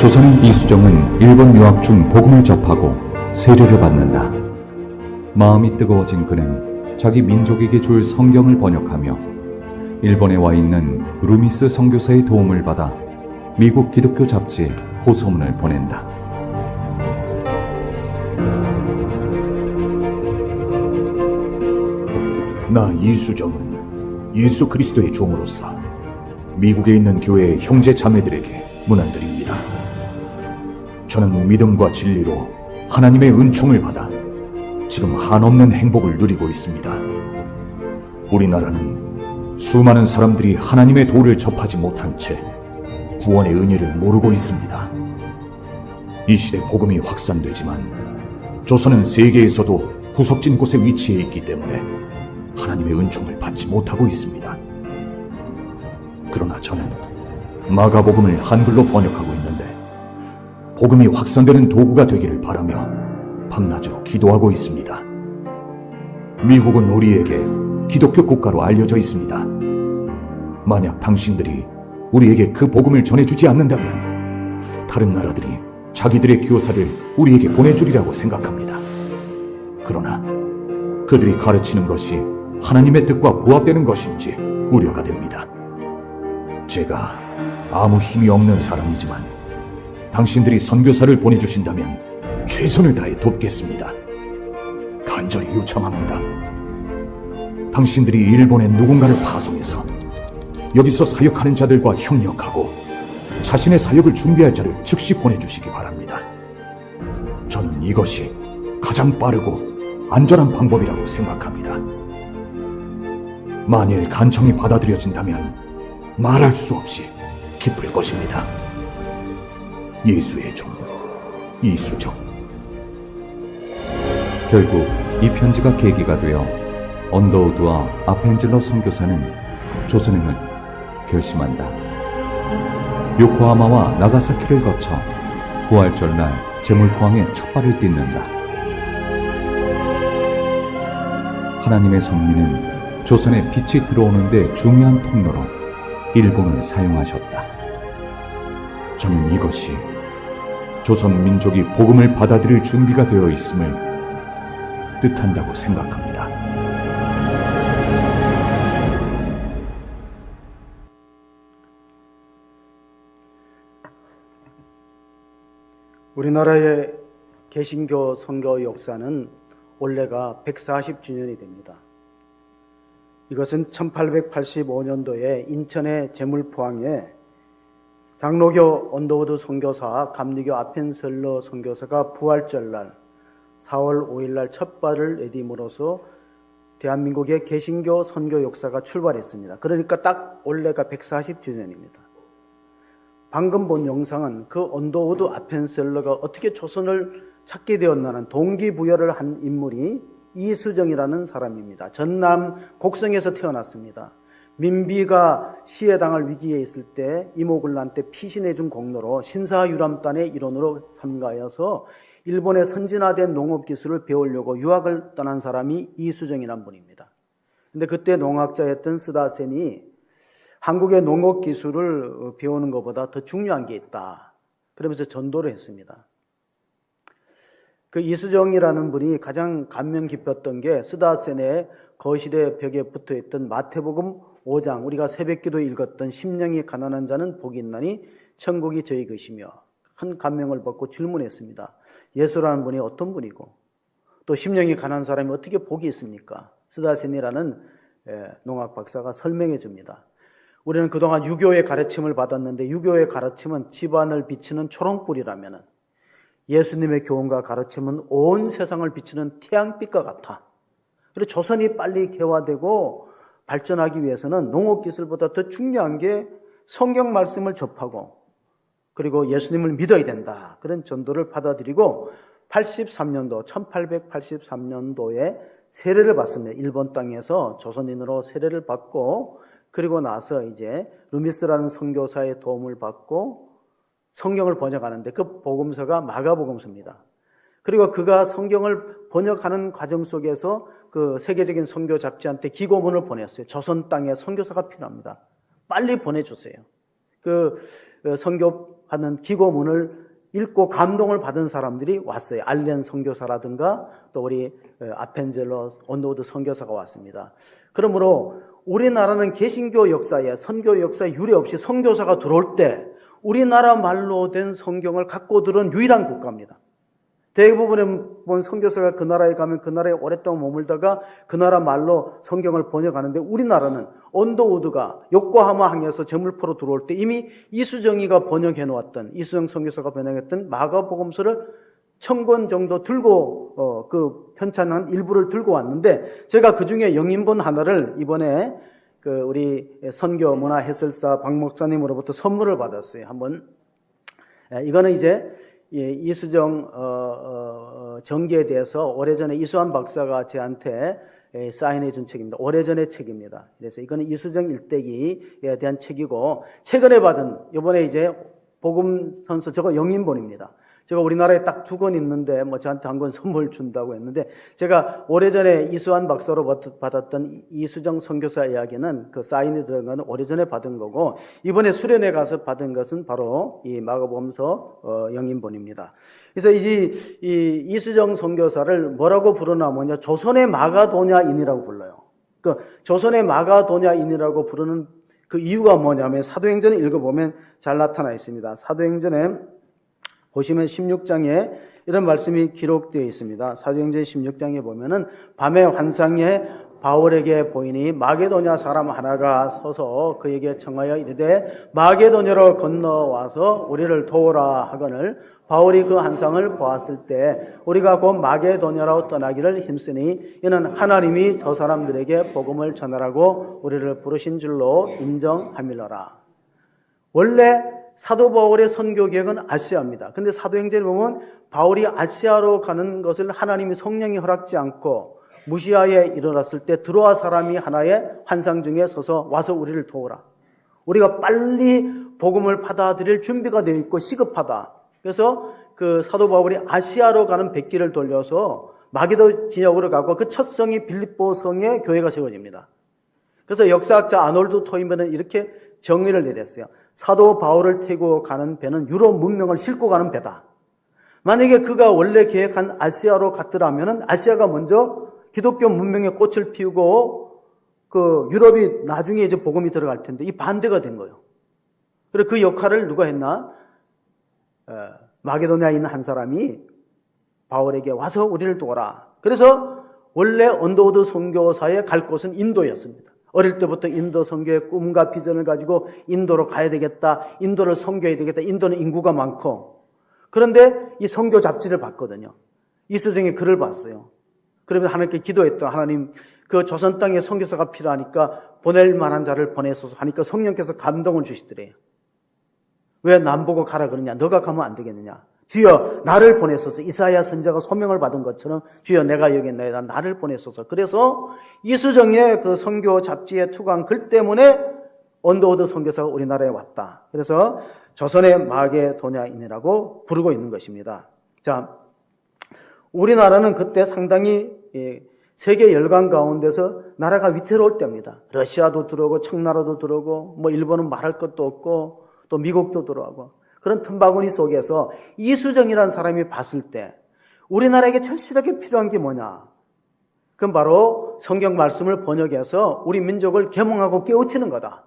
조선인 이수정은 일본 유학 중 복음을 접하고 세례를 받는다. 마음이 뜨거워진 그는 자기 민족에게 줄 성경을 번역하며 일본에 와 있는 루미스 선교사의 도움을 받아 미국 기독교 잡지에 호소문을 보낸다. 나 이수정은 예수 그리스도의 종으로서 미국에 있는 교회의 형제 자매들에게 문안드립니다. 저는 믿음과 진리로 하나님의 은총을 받아 지금 한없는 행복을 누리고 있습니다. 우리나라는 수많은 사람들이 하나님의 도를 접하지 못한 채 구원의 은혜를 모르고 있습니다. 이 시대 복음이 확산되지만 조선은 세계에서도 구석진 곳에 위치해 있기 때문에 하나님의 은총을 받지 못하고 있습니다. 그러나 저는 마가복음을 한글로 번역하고 있는데 복음이 확산되는 도구가 되기를 바라며 밤낮으로 기도하고 있습니다. 미국은 우리에게 기독교 국가로 알려져 있습니다. 만약 당신들이 우리에게 그 복음을 전해주지 않는다면 다른 나라들이 자기들의 교사를 우리에게 보내주리라고 생각합니다. 그러나 그들이 가르치는 것이 하나님의 뜻과 부합되는 것인지 우려가 됩니다. 제가 아무 힘이 없는 사람이지만 당신들이 선교사를 보내주신다면 최선을 다해 돕겠습니다. 간절히 요청합니다. 당신들이 일본에 누군가를 파송해서 여기서 사역하는 자들과 협력하고 자신의 사역을 준비할 자를 즉시 보내주시기 바랍니다. 저는 이것이 가장 빠르고 안전한 방법이라고 생각합니다. 만일 간청이 받아들여진다면 말할 수 없이 기쁠 것입니다. 예수의 종 이수정. 결국 이 편지가 계기가 되어 언더우드와 아펜젤러 선교사는 조선행을 결심한다. 요코하마와 나가사키를 거쳐 부활절날 제물포항에 첫 발을 딛는다. 하나님의 섭리는 조선에 빛이 들어오는 데 중요한 통로로 일본을 사용하셨다. 저는 이것이 조선 민족이 복음을 받아들일 준비가 되어 있음을 뜻한다고 생각합니다. 우리나라의 개신교 선교 역사는 올해가 140주년이 됩니다. 이것은 1885년도에 인천의 제물포항에 장로교 언더우드 선교사, 감리교 아펜셀러 선교사가 부활절날 4월 5일날 첫 발을 내딛음으로써 대한민국의 개신교 선교 역사가 출발했습니다. 그러니까 딱 올해가 140주년입니다. 방금 본 영상은 그 언더우드 아펜셀러가 어떻게 조선을 찾게 되었나는 동기부여를 한 인물이 이수정이라는 사람입니다. 전남 곡성에서 태어났습니다. 민비가 시해당할 위기에 있을 때 이모군란때 피신해준 공로로 신사유람단의 일원으로 참가하여서 일본의 선진화된 농업기술을 배우려고 유학을 떠난 사람이 이수정이라는 분입니다. 근데 그때 농학자였던 스다센이 한국의 농업기술을 배우는 것보다 더 중요한 게 있다. 그러면서 전도를 했습니다. 그 이수정이라는 분이 가장 감명 깊었던 게 스다센의 거실의 벽에 붙어있던 마태복음 5장, 우리가 새벽기도 읽었던 심령이 가난한 자는 복이 있나니 천국이 저희 것이며 큰 감명을 받고 질문했습니다. 예수라는 분이 어떤 분이고 또 심령이 가난한 사람이 어떻게 복이 있습니까? 스다센이라는 농학 박사가 설명해 줍니다. 우리는 그동안 유교의 가르침을 받았는데 유교의 가르침은 집안을 비치는 초롱불이라면 예수님의 교훈과 가르침은 온 세상을 비추는 태양빛과 같아. 그리고 조선이 빨리 개화되고 발전하기 위해서는 농업기술보다 더 중요한 게 성경 말씀을 접하고 그리고 예수님을 믿어야 된다. 그런 전도를 받아들이고 1883년도에 세례를 받습니다. 일본 땅에서 조선인으로 세례를 받고 그리고 나서 이제 루미스라는 선교사의 도움을 받고 성경을 번역하는데 그 복음서가 마가복음서입니다. 그리고 그가 성경을 번역하는 과정 속에서 그 세계적인 선교 잡지한테 기고문을 보냈어요. 조선 땅에 선교사가 필요합니다. 빨리 보내주세요. 그 선교하는 기고문을 읽고 감동을 받은 사람들이 왔어요. 알렌 선교사라든가 또 우리 아펜젤로 온도우드 선교사가 왔습니다. 그러므로 우리나라는 개신교 역사에 선교 역사에 유례 없이 선교사가 들어올 때 우리나라 말로 된 성경을 갖고 들은 유일한 국가입니다. 대부분의 선교사가 그 나라에 가면 그 나라에 오랫동안 머물다가 그 나라 말로 성경을 번역하는데 우리나라는 온도우드가 요코하마 항에서 제물포로 들어올 때 이미 이수정이가 번역해 놓았던 이수정 선교사가 번역했던 마가복음서를 1000권 정도 들고 그 편찬한 일부를 들고 왔는데 제가 그 중에 영인본 하나를 이번에 그 우리 선교 문화 해설사 박 목사님으로부터 선물을 받았어요. 한번 이거는 이제 이수정 전기에 대해서 오래전에 이수환 박사가 저한테 사인해 준 책입니다. 오래전의 책입니다. 그래서 이거는 이수정 일대기에 대한 책이고 최근에 받은 이번에 이제 복음 선서 저거 영인본입니다. 제가 우리나라에 딱 2권 있는데 뭐 저한테 한 권 선물 준다고 했는데 제가 오래전에 이수환 박사로 받았던 이수정 선교사 이야기는 그 사인이 들어간 건 오래전에 받은 거고 이번에 수련회 가서 받은 것은 바로 이 마가복음서 영인본입니다. 그래서 이 이수정 선교사를 뭐라고 부르냐면요, 조선의 마가도냐인이라고 불러요. 그 조선의 마가도냐인이라고 부르는 그 이유가 뭐냐면 사도행전을 읽어보면 잘 나타나 있습니다. 사도행전에 보시면 16장에 이런 말씀이 기록되어 있습니다. 사도행전 16장에 보면은 밤의 환상에 바울에게 보이니 마게도냐 사람 하나가 서서 그에게 청하여 이르되 마게도냐로 건너와서 우리를 도우라 하거늘 바울이 그 환상을 보았을 때 우리가 곧 마게도냐로 떠나기를 힘쓰니 이는 하나님이 저 사람들에게 복음을 전하라고 우리를 부르신 줄로 인정함이로라. 원래 사도 바울의 선교 계획은 아시아입니다. 근데 사도행전에 보면 바울이 아시아로 가는 것을 하나님이 성령이 허락지 않고 무시하에 일어났을 때 들어와 사람이 하나의 환상 중에 서서 와서 우리를 도우라. 우리가 빨리 복음을 받아들일 준비가 되어 있고 시급하다. 그래서 그 사도 바울이 아시아로 가는 백기를 돌려서 마게도 진역으로 가고 그 첫 성이 빌립보 성에 교회가 세워집니다. 그래서 역사학자 아놀드 토인베는 이렇게 정의를 내렸어요. 사도 바울을 태고 가는 배는 유럽 문명을 싣고 가는 배다. 만약에 그가 원래 계획한 아시아로 갔더라면 아시아가 먼저 기독교 문명의 꽃을 피우고 그 유럽이 나중에 이제 복음이 들어갈 텐데 이 반대가 된 거예요. 그래서 그 역할을 누가 했나? 마게도냐에 있는 한 사람이 바울에게 와서 우리를 도와라. 그래서 원래 온도우드 선교사에 갈 곳은 인도였습니다. 어릴 때부터 인도 선교의 꿈과 비전을 가지고 인도로 가야 되겠다. 인도를 선교해야 되겠다. 인도는 인구가 많고. 그런데 이 선교 잡지를 봤거든요. 이수정이 글을 봤어요. 그러면 하나님께 기도했던 하나님 그 조선 땅에 선교사가 필요하니까 보낼 만한 자를 보내소서 하니까 성령께서 감동을 주시더래요. 왜 남 보고 가라 그러냐? 너가 가면 안 되겠느냐? 주여 나를 보내소서. 이사야 선지자가 소명을 받은 것처럼 주여 내가 여기 있나이다. 나를 보내소서. 그래서 이수정의 그 선교 잡지의 투강 글 때문에 온도우드 선교사가 우리나라에 왔다. 그래서 조선의 마게도냐인이라고 부르고 있는 것입니다. 자, 우리나라는 그때 상당히 세계 열강 가운데서 나라가 위태로울 때입니다. 러시아도 들어오고 청나라도 들어오고 뭐 일본은 말할 것도 없고 또 미국도 들어오고 그런 틈바구니 속에서 이수정이라는 사람이 봤을 때 우리나라에게 절실하게 필요한 게 뭐냐? 그건 바로 성경 말씀을 번역해서 우리 민족을 계몽하고 깨우치는 거다.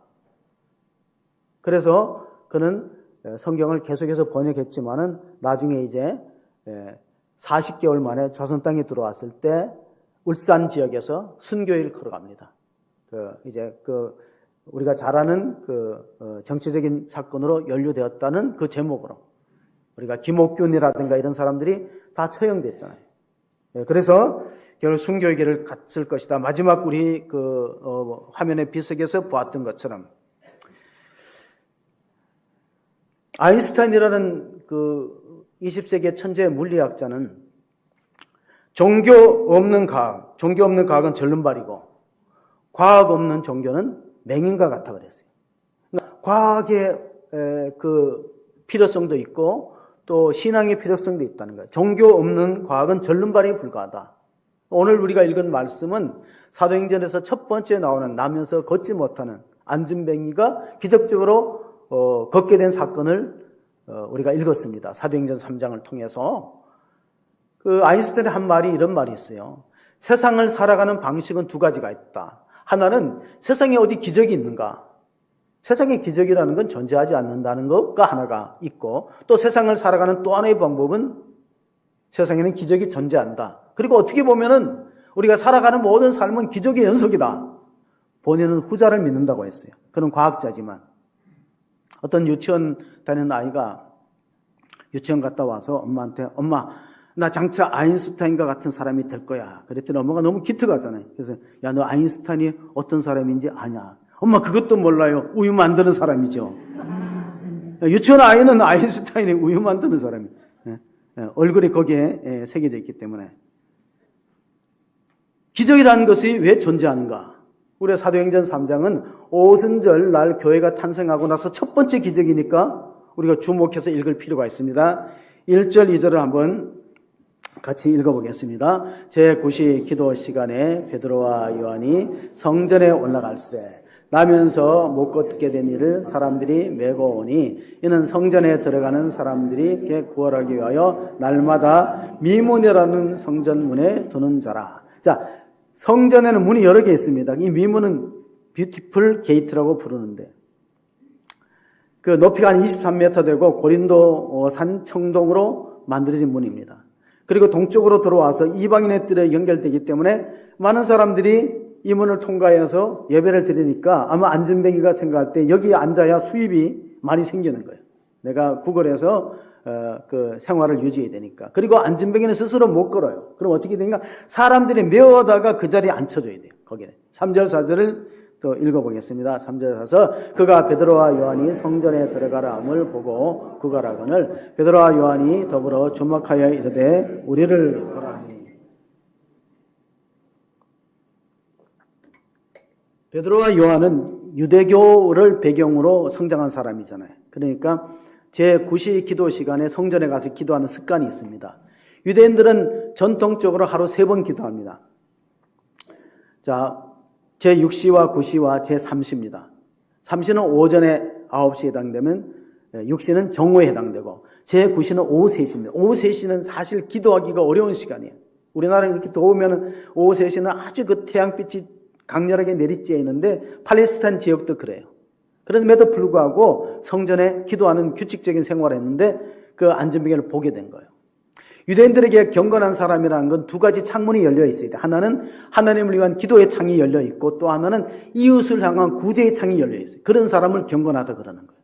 그래서 그는 성경을 계속해서 번역했지만은 나중에 이제 40개월 만에 조선 땅에 들어왔을 때 울산 지역에서 순교일 걸어갑니다. 우리가 잘 아는 정치적인 사건으로 연루되었다는 그 제목으로 우리가 김옥균이라든가 이런 사람들이 다 처형됐잖아요. 그래서 결국 순교의 길을 갔을 것이다. 마지막 우리 화면의 비석에서 보았던 것처럼 아인슈타인이라는 20세기의 천재 물리학자는 종교 없는 과학은 절름발이고 과학 없는 종교는 맹인과 같아 그랬어요. 그러니까 과학의 필요성도 있고 또 신앙의 필요성도 있다는 거예요. 종교 없는 과학은 절름발에 불과하다. 오늘 우리가 읽은 말씀은 사도행전에서 첫 번째 나오는 나면서 걷지 못하는 안진뱅이가 기적적으로 걷게 된 사건을 우리가 읽었습니다. 사도행전 3장을 통해서. 그 아인슈타인의 한 말이 이런 말이 있어요. 세상을 살아가는 방식은 두 가지가 있다. 하나는 세상에 어디 기적이 있는가? 세상에 기적이라는 건 존재하지 않는다는 것가 하나가 있고, 또 세상을 살아가는 또 하나의 방법은 세상에는 기적이 존재한다. 그리고 어떻게 보면은 우리가 살아가는 모든 삶은 기적의 연속이다. 본인은 후자를 믿는다고 했어요. 그는 과학자지만. 어떤 유치원 다니는 아이가 유치원 갔다 와서 엄마한테, 엄마, 나 장차 아인슈타인과 같은 사람이 될 거야. 그랬더니 엄마가 너무 기특하잖아요. 그래서 야, 너 아인슈타인이 어떤 사람인지 아냐? 엄마 그것도 몰라요. 우유 만드는 사람이죠. 유치원 아이는 아인슈타인이 우유 만드는 사람이에요. 얼굴이 거기에 새겨져 있기 때문에. 기적이라는 것이 왜 존재하는가? 우리 사도행전 3장은 오순절 날 교회가 탄생하고 나서 첫 번째 기적이니까 우리가 주목해서 읽을 필요가 있습니다. 1절, 2절을 한번 같이 읽어보겠습니다. 제9시 기도 시간에 베드로와 요한이 성전에 올라갈새 나면서 못 걷게 된 이를 사람들이 메고 오니 이는 성전에 들어가는 사람들이 구원하기 위하여 날마다 미문이라는 성전문에 두는 자라. 자, 성전에는 문이 여러 개 있습니다. 이 미문은 뷰티풀 게이트라고 부르는데 그 높이가 한 23m 되고 고린도 산 청동으로 만들어진 문입니다. 그리고 동쪽으로 들어와서 이방인의 뜰에 연결되기 때문에 많은 사람들이 이 문을 통과해서 예배를 드리니까 아마 안전뱅이가 생각할 때 여기 앉아야 수입이 많이 생기는 거예요. 내가 구걸해서 그 생활을 유지해야 되니까. 그리고 안전뱅이는 스스로 못 걸어요. 그럼 어떻게 되는가? 사람들이 메어다가 그 자리에 앉혀줘야 돼요. 거기에. 3절, 4절을 또 읽어보겠습니다. 3절 가서 그가 베드로와 요한이 성전에 들어가라 함을 보고 구걸하거늘 베드로와 요한이 더불어 주목하여 이르되 우리를 보라니. 베드로와 요한은 유대교를 배경으로 성장한 사람이잖아요. 그러니까 제9시 기도 시간에 성전에 가서 기도하는 습관이 있습니다. 유대인들은 전통적으로 하루 3번 기도합니다. 자, 제6시와 9시와 제3시입니다. 3시는 오전에 9시에 해당되면 6시는 정오에 해당되고 제9시는 오후 3시입니다. 오후 3시는 사실 기도하기가 어려운 시간이에요. 우리나라는 이렇게 더우면 오후 3시는 아주 그 태양빛이 강렬하게 내리쬐 있는데 팔레스타인 지역도 그래요. 그럼에도 불구하고 성전에 기도하는 규칙적인 생활을 했는데 그 안전뱅이를 보게 된 거예요. 유대인들에게 경건한 사람이라는 건 두 가지 창문이 열려 있어야 돼요. 하나는 하나님을 위한 기도의 창이 열려 있고 또 하나는 이웃을 향한 구제의 창이 열려 있어요. 그런 사람을 경건하다 그러는 거예요.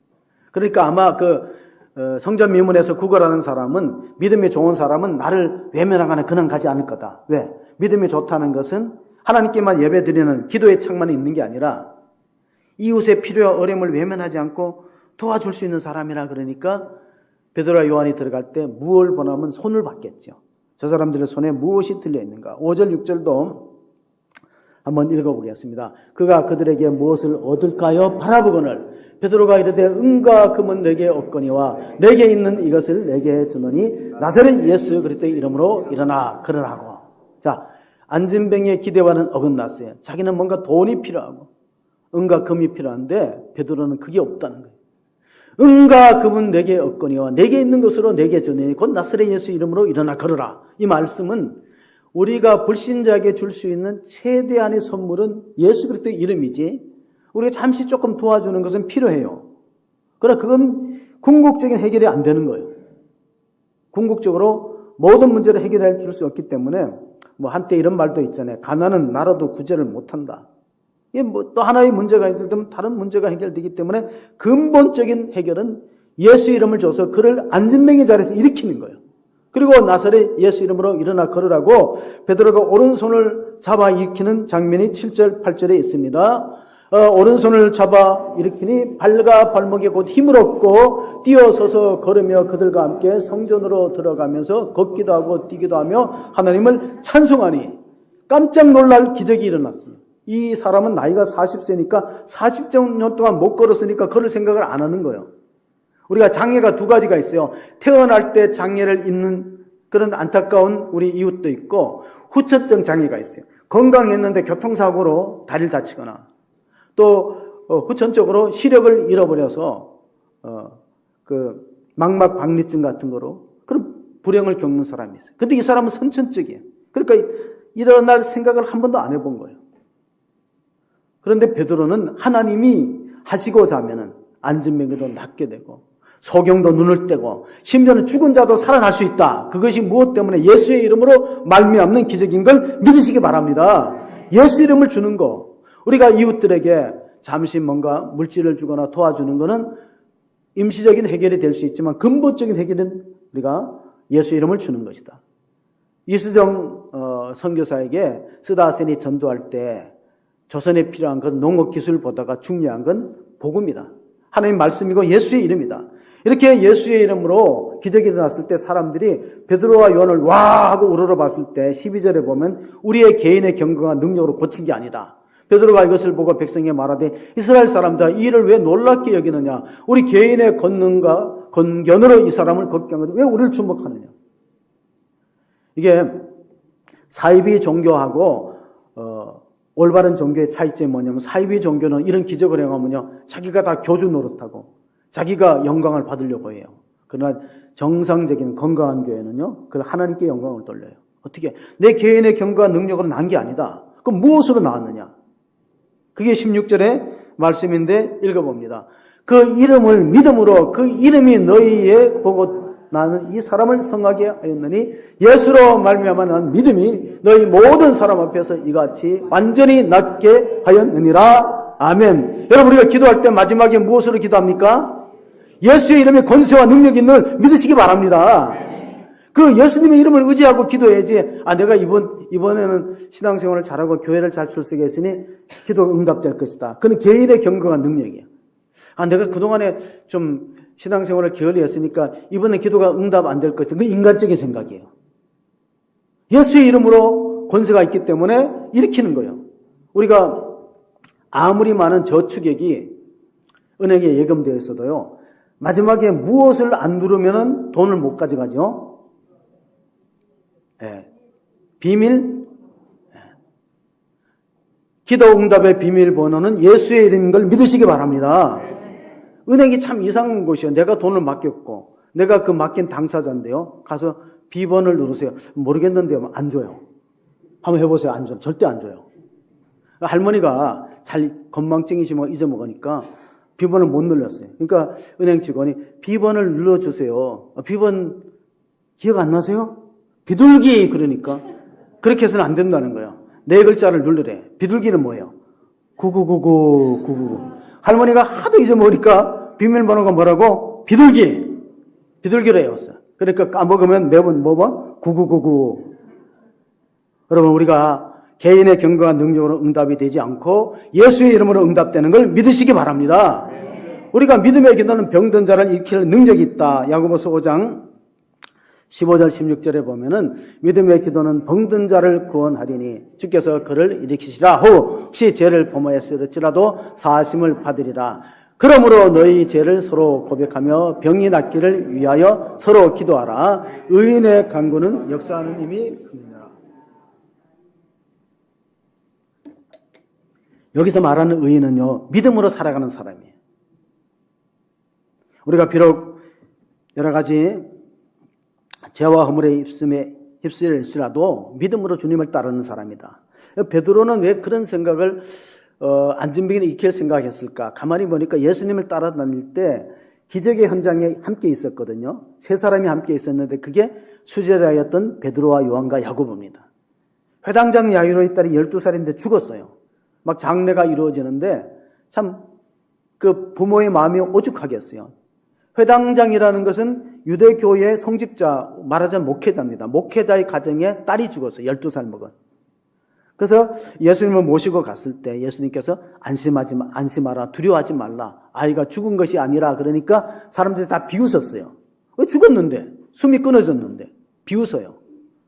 그러니까 아마 그 성전 미문에서 구걸하는 사람은 믿음이 좋은 사람은 나를 외면하거나 그냥 가지 않을 거다. 왜? 믿음이 좋다는 것은 하나님께만 예배드리는 기도의 창만 있는 게 아니라 이웃의 필요와 어려움을 외면하지 않고 도와줄 수 있는 사람이라 그러니까 베드로와 요한이 들어갈 때 무엇을 보나면 손을 받겠죠. 저 사람들의 손에 무엇이 들려있는가. 5절 6절도 한번 읽어보겠습니다. 그가 그들에게 무엇을 얻을까요? 바라보거늘 베드로가 이르되 은과 금은 내게 없거니와 내게 있는 이것을 내게 주노니 나사렛 예수 그리스도의 이름으로 일어나 걸으라고. 자, 안전뱅이의 기대와는 어긋났어요. 자기는 뭔가 돈이 필요하고 은과 금이 필요한데 베드로는 그게 없다는 거예요. 은과 금은 내게 없거니와 내게 있는 것으로 내게 주니 곧 나사렛 예수 이름으로 일어나 걸으라. 이 말씀은 우리가 불신자에게 줄 수 있는 최대한의 선물은 예수 그리스도의 이름이지 우리가 잠시 조금 도와주는 것은 필요해요. 그러나 그건 궁극적인 해결이 안 되는 거예요. 궁극적으로 모든 문제를 해결해 줄 수 없기 때문에 뭐 한때 이런 말도 있잖아요. 가난은 나라도 구제를 못한다. 이게 뭐 또 하나의 문제가 해결되면 다른 문제가 해결되기 때문에 근본적인 해결은 예수 이름을 줘서 그를 안전뱅이 자리에서 일으키는 거예요. 그리고 나사렛 예수 이름으로 일어나 걸으라고 베드로가 오른손을 잡아 일으키는 장면이 7절 8절에 있습니다. 오른손을 잡아 일으키니 발과 발목에 곧 힘을 얻고 뛰어서서 걸으며 그들과 함께 성전으로 들어가면서 걷기도 하고 뛰기도 하며 하나님을 찬송하니 깜짝 놀랄 기적이 일어났어요. 이 사람은 나이가 40세니까 40년 동안 못 걸었으니까 걸을 생각을 안 하는 거예요. 우리가 장애가 두 가지가 있어요. 태어날 때 장애를 입는 그런 안타까운 우리 이웃도 있고 후천증 장애가 있어요. 건강했는데 교통사고로 다리를 다치거나 또 후천적으로 시력을 잃어버려서 망막 박리증 같은 거로 그런 불행을 겪는 사람이 있어요. 근데 이 사람은 선천적이에요. 그러니까 일어날 생각을 한 번도 안 해본 거예요. 그런데 베드로는 하나님이 하시고자 하면은 안진뱅이도 낫게 되고 소경도 눈을 떼고 심지어는 죽은 자도 살아날 수 있다. 그것이 무엇 때문에 예수의 이름으로 말미암는 기적인 걸 믿으시기 바랍니다. 예수 이름을 주는 거. 우리가 이웃들에게 잠시 뭔가 물질을 주거나 도와주는 거는 임시적인 해결이 될 수 있지만 근본적인 해결은 우리가 예수 이름을 주는 것이다. 이수정 선교사에게 스다센이 전도할 때 조선에 필요한 건 농업기술보다가 중요한 건 복음이다. 하나님 말씀이고 예수의 이름이다. 이렇게 예수의 이름으로 기적이 일어났을 때 사람들이 베드로와 요한을 와 하고 우러러봤을 때 12절에 보면 우리의 개인의 경건과 능력으로 고친 게 아니다. 베드로가 이것을 보고 백성에게 말하되 이스라엘 사람들 이 일을 왜 놀랍게 여기느냐. 우리 개인의 권능과 건견으로 이 사람을 걷게 한 건데 왜 우리를 주목하느냐. 이게 사이비 종교하고 올바른 종교의 차이점이 뭐냐면 사이비 종교는 이런 기적을 행하면요 자기가 다 교주 노릇하고 자기가 영광을 받으려고 해요. 그러나 정상적인 건강한 교회는요 그 하나님께 영광을 돌려요. 어떻게? 내 개인의 경과 능력으로 난 게 아니다. 그럼 무엇으로 나왔느냐? 그게 16절의 말씀인데 읽어봅니다. 그 이름을 믿음으로 그 이름이 너희에 보고 나는 이 사람을 성하게 하였느니 예수로 말미암아 믿음이 너희 모든 사람 앞에서 이같이 완전히 낫게 하였느니라. 아멘. 여러분 우리가 기도할 때 마지막에 무엇으로 기도합니까? 예수의 이름에 권세와 능력이 있는 걸 믿으시기 바랍니다. 그 예수님의 이름을 의지하고 기도해야지. 내가 이번에는 신앙생활을 잘하고 교회를 잘 출석해 했으니 기도가 응답될 것이다. 그는 개인의 경건과 능력이야. 내가 그동안에 좀 신앙생활을 게을리 했으니까 이번에 기도가 응답 안 될 것이다. 그건 인간적인 생각이에요. 예수의 이름으로 권세가 있기 때문에 일으키는 거예요. 우리가 아무리 많은 저축액이 은행에 예금되어 있어도요. 마지막에 무엇을 안 누르면 돈을 못 가져가죠? 비밀? 기도 응답의 비밀번호는 예수의 이름인 걸 믿으시기 바랍니다. 은행이 참 이상한 곳이에요. 내가 돈을 맡겼고 내가 그 맡긴 당사자인데요. 가서 비번을 누르세요. 모르겠는데요. 안 줘요. 한번 해보세요. 안 줘요. 절대 안 줘요. 할머니가 잘 건망증이시면 잊어먹으니까 비번을 못 눌렀어요. 그러니까 은행 직원이 비번을 눌러주세요. 비번 기억 안 나세요? 비둘기 그러니까 그렇게 해서는 안 된다는 거예요. 네 글자를 누르래. 비둘기는 뭐예요? 9999. 할머니가 하도 잊어먹으니까 비밀번호가 뭐라고? 비둘기로 외웠어요. 그러니까 까먹으면 매번 뭐뭐? 9999. 여러분 우리가 개인의 경건과 능력으로 응답이 되지 않고 예수의 이름으로 응답되는 걸 믿으시기 바랍니다. 우리가 믿음의 기도는 병든 자를 일으킬 능력이 있다. 야고보서 5장 15절 16절에 보면은 믿음의 기도는 병든 자를 구원하리니 주께서 그를 일으키시라. 혹시 죄를 범하였을지라도 사하심을 받으리라. 그러므로 너희 죄를 서로 고백하며 병이 낫기를 위하여 서로 기도하라. 의인의 간구는 역사하는 힘이 큽니다. 여기서 말하는 의인은요 믿음으로 살아가는 사람이에요. 우리가 비록 여러 가지 죄와 허물에 휩쓸릴지라도 믿음으로 주님을 따르는 사람이다. 베드로는 왜 그런 생각을 안진뱅이는 익힐 생각했을까? 가만히 보니까 예수님을 따라다닐 때 기적의 현장에 함께 있었거든요. 세 사람이 함께 있었는데 그게 수제자였던 베드로와 요한과 야고보입니다. 회당장 야이로의 딸이 12살인데 죽었어요. 막 장례가 이루어지는데 참 그 부모의 마음이 오죽하겠어요. 회당장이라는 것은 유대교의 성직자, 말하자면 목회자입니다. 목회자의 가정에 딸이 죽었어요. 12살 먹은. 그래서 예수님을 모시고 갔을 때 예수님께서 안심하라, 두려워하지 말라. 아이가 죽은 것이 아니라 그러니까 사람들이 다 비웃었어요. 왜 죽었는데? 숨이 끊어졌는데. 비웃어요.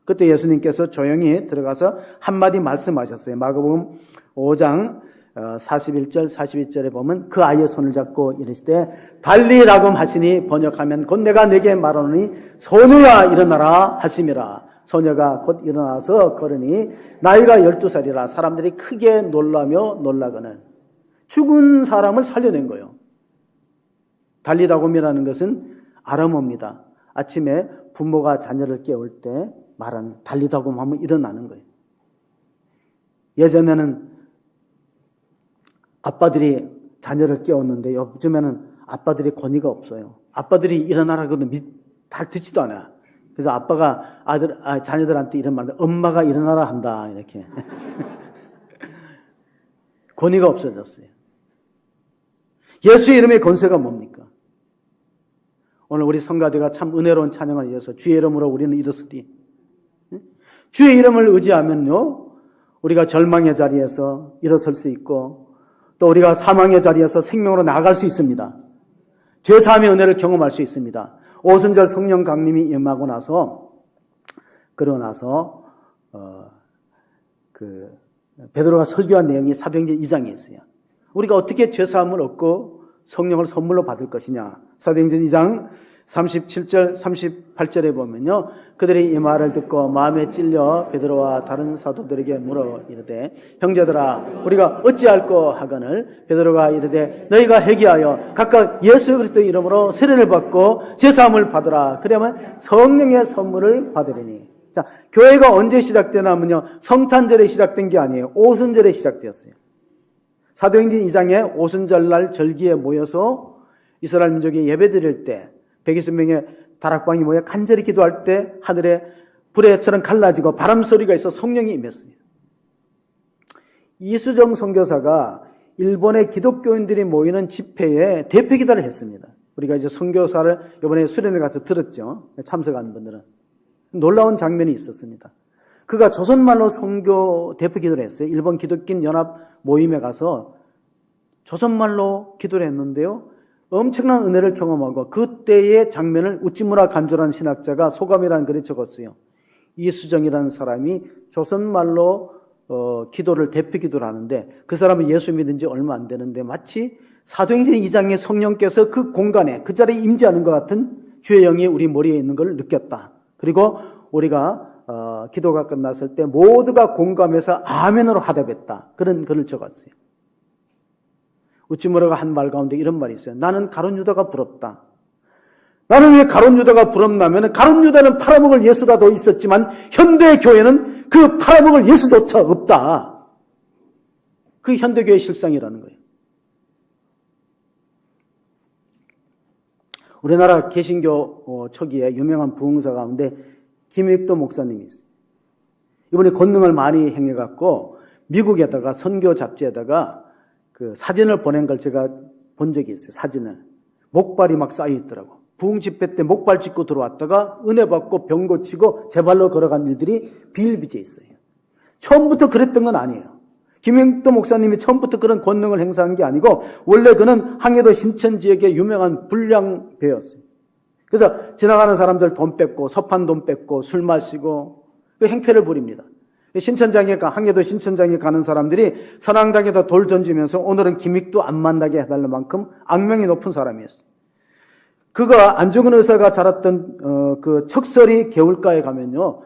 그때 예수님께서 조용히 들어가서 한마디 말씀하셨어요. 마가복음 5장 41절 42절에 보면 그 아이의 손을 잡고 이르시되 달리라금 하시니 번역하면 곧 내가 내게 말하노니 소녀야 일어나라 하심이라. 소녀가 곧 일어나서 걸으니 나이가 12살이라 사람들이 크게 놀라며 놀라거늘. 죽은 사람을 살려낸 거예요. 달리다곰이라는 것은 아람어입니다. 아침에 부모가 자녀를 깨울 때 말하는 달리다곰 하면 일어나는 거예요. 예전에는 아빠들이 자녀를 깨웠는데 요즘에는 아빠들이 권위가 없어요. 아빠들이 일어나라 그러면 잘 듣지도 않아. 그래서 아빠가 자녀들한테 이런 말을 엄마가 일어나라 한다 이렇게. 권위가 없어졌어요. 예수의 이름의 권세가 뭡니까? 오늘 우리 성가대가 참 은혜로운 찬양을 이어서 주의 이름으로 우리는 일어서리. 주의 이름을 의지하면요, 우리가 절망의 자리에서 일어설 수 있고 또 우리가 사망의 자리에서 생명으로 나아갈 수 있습니다. 죄사함의 은혜를 경험할 수 있습니다. 오순절 성령 강림이 임하고 나서 베드로가 설교한 내용이 사도행전 2장에 있어요. 우리가 어떻게 죄사함을 얻고 성령을 선물로 받을 것이냐. 사도행전 2장 37절 38절에 보면요, 그들이 이 말을 듣고 마음에 찔려 베드로와 다른 사도들에게 물어 이르되 형제들아 우리가 어찌할꼬 하거늘 베드로가 이르되 너희가 회개하여 각각 예수 그리스도의 이름으로 세례를 받고 제사함을 받으라. 그러면 성령의 선물을 받으리니. 자, 교회가 언제 시작되냐면요, 성탄절에 시작된 게 아니에요. 오순절에 시작되었어요. 사도행전 2장에 오순절날 절기에 모여서 이스라엘 민족이 예배드릴 때 120명의 다락방이 모여 간절히 기도할 때 하늘에 불의처럼 갈라지고 바람 소리가 있어 성령이 임했어요. 이수정 선교사가 일본의 기독교인들이 모이는 집회에 대표 기도를 했습니다. 우리가 이제 선교사를 이번에 수련회 가서 들었죠. 참석한 분들은. 놀라운 장면이 있었습니다. 그가 조선말로 선교 대표 기도를 했어요. 일본 기독교 연합 모임에 가서 조선말로 기도를 했는데요, 엄청난 은혜를 경험하고 그때의 장면을 우찌무라 간조라는 신학자가 소감이라는 글에 적었어요. 이수정이라는 사람이 조선말로 기도를 대표 기도를 하는데 그 사람은 예수 믿은 지 얼마 안 되는데 마치 사도행전 2장의 성령께서 그 공간에 그 자리에 임재하는 것 같은 주의 영이 우리 머리에 있는 걸 느꼈다. 그리고 우리가 기도가 끝났을 때 모두가 공감해서 아멘으로 화답했다. 그런 글을 적었어요. 우찌무라가 한 말 가운데 이런 말이 있어요. 나는 가룟 유다가 부럽다. 나는 왜 가룟 유다가 부럽냐면 가룟 유다는 팔아먹을 예수가 더 있었지만 현대 교회는 그 팔아먹을 예수조차 없다. 그 현대교회의 실상이라는 거예요. 우리나라 개신교 초기에 유명한 부흥사 가운데 김익도 목사님이 있어요. 이번에 권능을 많이 행해갖고 미국에다가 선교 잡지에다가 그 사진을 보낸 걸 제가 본 적이 있어요. 사진을. 목발이 막 쌓여 있더라고. 부흥 집회 때 목발 짚고 들어왔다가 은혜 받고 병 고치고 제 발로 걸어간 일들이 비일비재 있어요. 처음부터 그랬던 건 아니에요. 김영도 목사님이 처음부터 그런 권능을 행사한 게 아니고 원래 그는 항해도 신천 지역의 유명한 불량배였어요. 그래서 지나가는 사람들 돈 뺏고 서판 돈 뺏고 술 마시고 그 행패를 부립니다. 신천장에 항해도 신천장에 가는 사람들이 선앙당에다 돌 던지면서 오늘은 김익도 안 만나게 해달라는 만큼 악명이 높은 사람이었어요. 그가 안중근 의사가 자랐던 그 척설이 개울가에 가면요,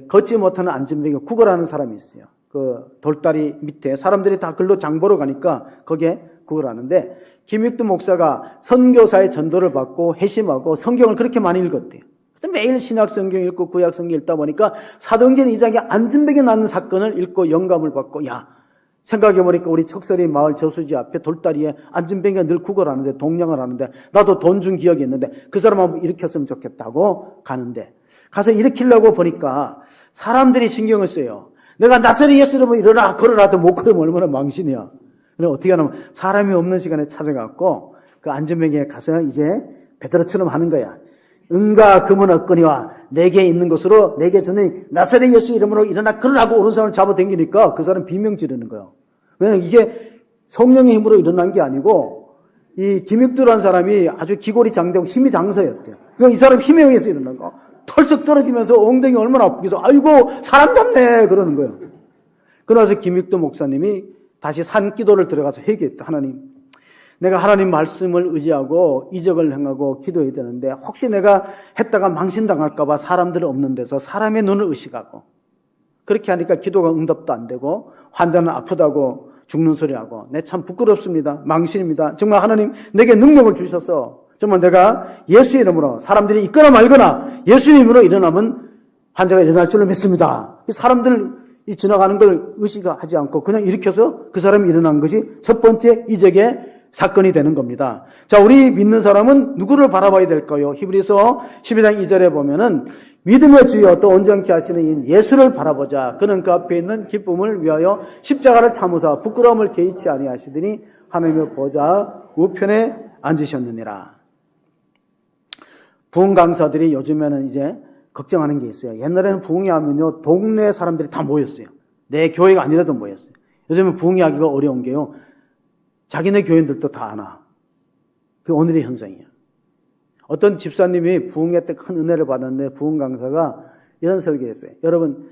걷지 못하는 안진병이 구걸하는 사람이 있어요. 그 돌다리 밑에 사람들이 다 글로 장보러 가니까 거기에 구걸하는데 김익도 목사가 선교사의 전도를 받고 회심하고 성경을 그렇게 많이 읽었대요. 매일 신약 성경 읽고 구약 성경 읽다 보니까 사도행전 2장에 안진뱅이 낳는 사건을 읽고 영감을 받고, 야, 생각해보니까 우리 척설이 마을 저수지 앞에 돌다리에 안진뱅이가 늘 구걸하는데 동냥을 하는데 나도 돈 준 기억이 있는데 그 사람 한번 일으켰으면 좋겠다고 가는데 가서 일으키려고 보니까 사람들이 신경을 써요. 내가 나사렛 예수 이름으로 일어나 걸어라도 못 걸으면 얼마나 망신이야. 그래서 어떻게 하냐면 사람이 없는 시간에 찾아갔고 그 안진뱅이에 가서 이제 베드로처럼 하는 거야. 은과 금은 없거니와 내게 있는 것으로 내게 주는 나사렛 예수 이름으로 일어나 걸으라고 오른손을 잡아당기니까 그 사람 비명 지르는 거예요. 왜냐면 이게 성령의 힘으로 일어난 게 아니고 이 김익도라는 사람이 아주 기골이 장대고 힘이 장서였대요. 그러니까 이 사람 힘에 의해서 일어난 거. 털썩 떨어지면서 엉덩이 얼마나 아프겠어. 아이고 사람 잡네 그러는 거예요. 그러나서 김익도 목사님이 다시 산기도를 들어가서 회개했다. 하나님, 내가 하나님 말씀을 의지하고 이적을 행하고 기도해야 되는데 혹시 내가 했다가 망신당할까 봐 사람들 없는 데서 사람의 눈을 의식하고 그렇게 하니까 기도가 응답도 안 되고 환자는 아프다고 죽는 소리하고 내 참 부끄럽습니다. 망신입니다. 정말 하나님 내게 능력을 주셔서 정말 내가 예수 이름으로 사람들이 있거나 말거나 예수 이름으로 일어나면 환자가 일어날 줄로 믿습니다. 사람들이 지나가는 걸 의식하지 않고 그냥 일으켜서 그 사람이 일어난 것이 첫 번째 이적의 사건이 되는 겁니다. 자, 우리 믿는 사람은 누구를 바라봐야 될까요? 히브리서 12장 2절에 보면은 믿음의 주여 또 온전케 하시는 이 예수를 바라보자. 그는 그 앞에 있는 기쁨을 위하여 십자가를 참으사 부끄러움을 개의치 아니하시더니 하나님의 보좌 우편에 앉으셨느니라. 부흥 강사들이 요즘에는 이제 걱정하는 게 있어요. 옛날에는 부흥회 하면요, 동네 사람들이 다 모였어요. 내 교회가 아니라도 모였어요. 요즘은 부흥회 하기가 어려운 게요, 자기네 교인들도 다 안 와. 그게 오늘의 현상이에요. 어떤 집사님이 부흥회 때 큰 은혜를 받았는데 부흥 강사가 이런 설교했어요. 여러분,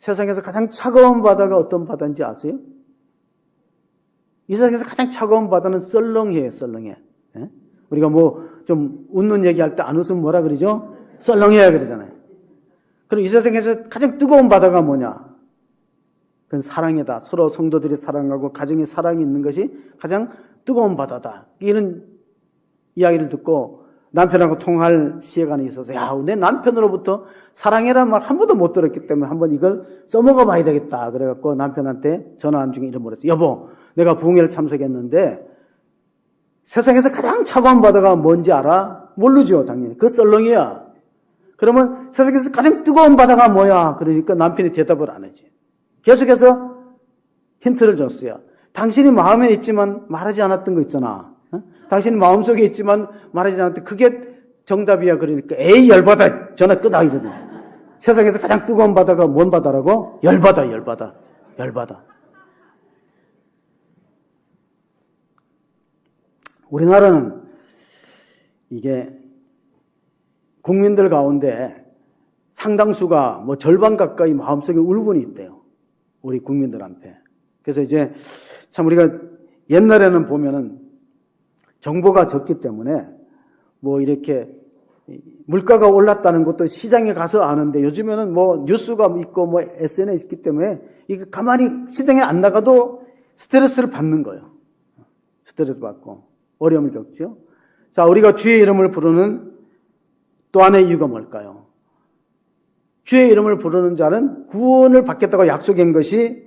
세상에서 가장 차가운 바다가 어떤 바다인지 아세요? 이 세상에서 가장 차가운 바다는 썰렁해요, 썰렁해. 예? 우리가 뭐 좀 웃는 얘기할 때 안 웃으면 뭐라 그러죠? 썰렁해야 그러잖아요. 그럼 이 세상에서 가장 뜨거운 바다가 뭐냐? 그건 사랑이다. 서로 성도들이 사랑하고 가정에 사랑이 있는 것이 가장 뜨거운 바다다. 이런 이야기를 듣고 남편하고 통화할 시간이 있어서 야, 내 남편으로부터 사랑이라는 말 한 번도 못 들었기 때문에 한번 이걸 써먹어 봐야 되겠다. 그래갖고 남편한테 전화한 중에 이런 말을 했어요. 여보, 내가 부흥회를 참석했는데 세상에서 가장 차가운 바다가 뭔지 알아? 모르죠, 당연히. 그 썰렁이야. 그러면 세상에서 가장 뜨거운 바다가 뭐야? 그러니까 남편이 대답을 안 하지. 계속해서 힌트를 줬어요. 당신이 마음에 있지만 말하지 않았던 거 있잖아. 어? 당신이 마음속에 있지만 말하지 않았던 그게 정답이야. 그러니까 에이 열받아. 전화 끄다 이러네. 세상에서 가장 뜨거운 바다가 뭔 바다라고? 열바다, 열바다, 열바다. 우리나라는 이게 국민들 가운데 상당수가 뭐 절반 가까이 마음속에 울분이 있대요. 우리 국민들한테. 그래서 이제 참 우리가 옛날에는 보면은 정보가 적기 때문에 뭐 이렇게 물가가 올랐다는 것도 시장에 가서 아는데 요즘에는 뭐 뉴스가 있고 뭐 SNS 있기 때문에 이게 가만히 시장에 안 나가도 스트레스를 받는 거예요. 스트레스 받고 어려움을 겪죠. 자, 우리가 주의 이름을 부르는 또 하나의 이유가 뭘까요? 주의 이름을 부르는 자는 구원을 받겠다고 약속한 것이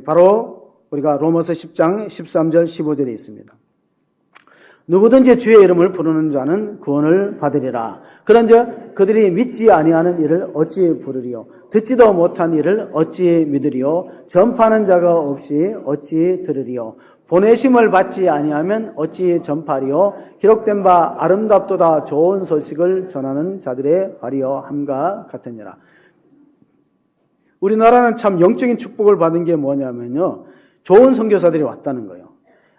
바로 우리가 로마서 10장 13절 15절에 있습니다. 누구든지 주의 이름을 부르는 자는 구원을 받으리라. 그런즉 그들이 믿지 아니하는 이를 어찌 부르리요? 듣지도 못한 이를 어찌 믿으리요? 전파하는 자가 없이 어찌 들으리요? 보내심을 받지 아니하면 어찌 전파리요? 기록된 바 아름답도다 좋은 소식을 전하는 자들의 발이여 함과 같으니라. 우리나라는 참 영적인 축복을 받은 게 뭐냐면요, 좋은 선교사들이 왔다는 거예요.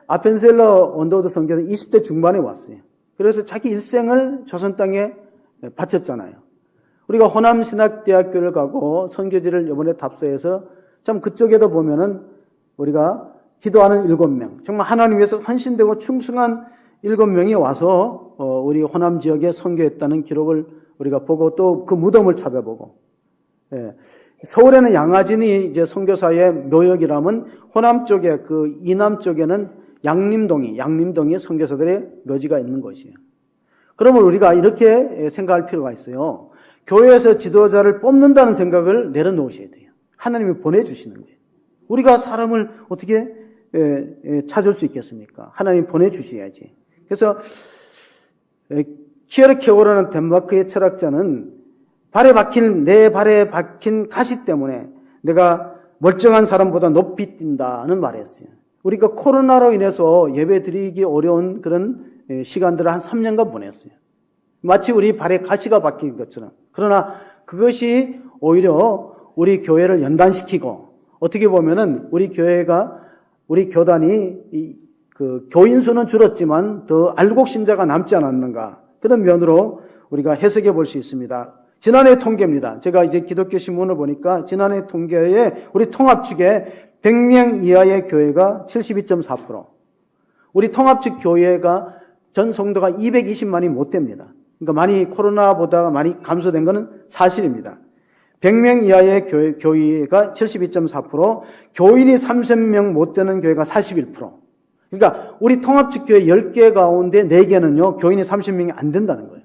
아펜셀러 언더우드 선교사는 20대 중반에 왔어요. 그래서 자기 일생을 조선 땅에 바쳤잖아요. 우리가 호남신학대학교를 가고 선교지를 이번에 답서해서 참 그쪽에도 보면은 우리가 기도하는 7명, 정말 하나님 위해서 헌신되고 충성한 7명이 와서 우리 호남 지역에 선교했다는 기록을 우리가 보고 또 그 무덤을 찾아보고, 서울에는 양화진이 이제 선교사의 묘역이라면 호남 쪽에 그 이남 쪽에는 양림동이 선교사들의 묘지가 있는 곳이에요. 그러면 우리가 이렇게 생각할 필요가 있어요. 교회에서 지도자를 뽑는다는 생각을 내려놓으셔야 돼요. 하나님이 보내주시는 거예요. 우리가 사람을 어떻게 찾을 수 있겠습니까? 하나님이 보내주셔야지. 그래서 키어르케고라는 덴마크의 철학자는 내 발에 박힌 가시 때문에 내가 멀쩡한 사람보다 높이 뛴다는 말을 했어요. 우리가 코로나로 인해서 예배 드리기 어려운 그런 시간들을 한 3년간 보냈어요. 마치 우리 발에 가시가 박힌 것처럼. 그러나 그것이 오히려 우리 교회를 연단시키고, 어떻게 보면은 우리 교단이 그 교인 수는 줄었지만 더 알곡 신자가 남지 않았는가, 그런 면으로 우리가 해석해 볼 수 있습니다. 지난해 통계입니다. 제가 이제 기독교 신문을 보니까 지난해 통계에 우리 통합 측에 100명 이하의 교회가 72.4%, 우리 통합 측 교회가 전 성도가 220만이 못 됩니다. 그러니까 많이 코로나보다 많이 감소된 것은 사실입니다. 100명 이하의 교회가 72.4%, 교인이 30명 못 되는 교회가 41%. 그러니까 우리 통합적 교회 10개 가운데 4개는요, 교인이 30명이 안 된다는 거예요.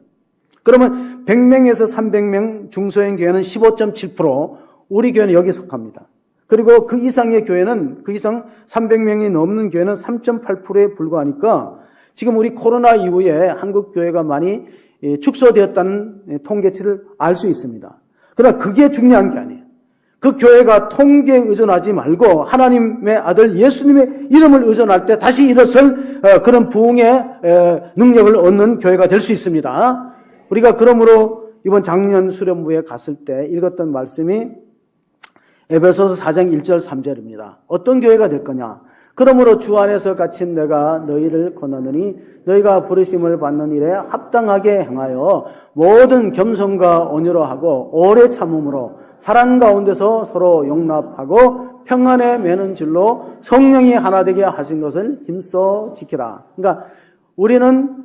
그러면 100명에서 300명 중소형 교회는 15.7%, 우리 교회는 여기에 속합니다. 그리고 그 이상의 교회는, 그 이상 300명이 넘는 교회는 3.8%에 불과하니까 지금 우리 코로나 이후에 한국 교회가 많이 축소되었다는 통계치를 알 수 있습니다. 그러나 그게 중요한 게 아니에요. 그 교회가 통계에 의존하지 말고 하나님의 아들 예수님의 이름을 의존할 때 다시 일어설 그런 부흥의 능력을 얻는 교회가 될 수 있습니다. 우리가 그러므로 이번 작년 수련부에 갔을 때 읽었던 말씀이 에베소서 4장 1절 3절입니다. 어떤 교회가 될 거냐? 그러므로 주 안에서 갇힌 내가 너희를 권하느니 너희가 부르심을 받는 일에 합당하게 행하여 모든 겸손과 온유로 하고 오래 참음으로 사랑 가운데서 서로 용납하고 평안에 매는 줄로 성령이 하나 되게 하신 것을 힘써 지키라. 그러니까 우리는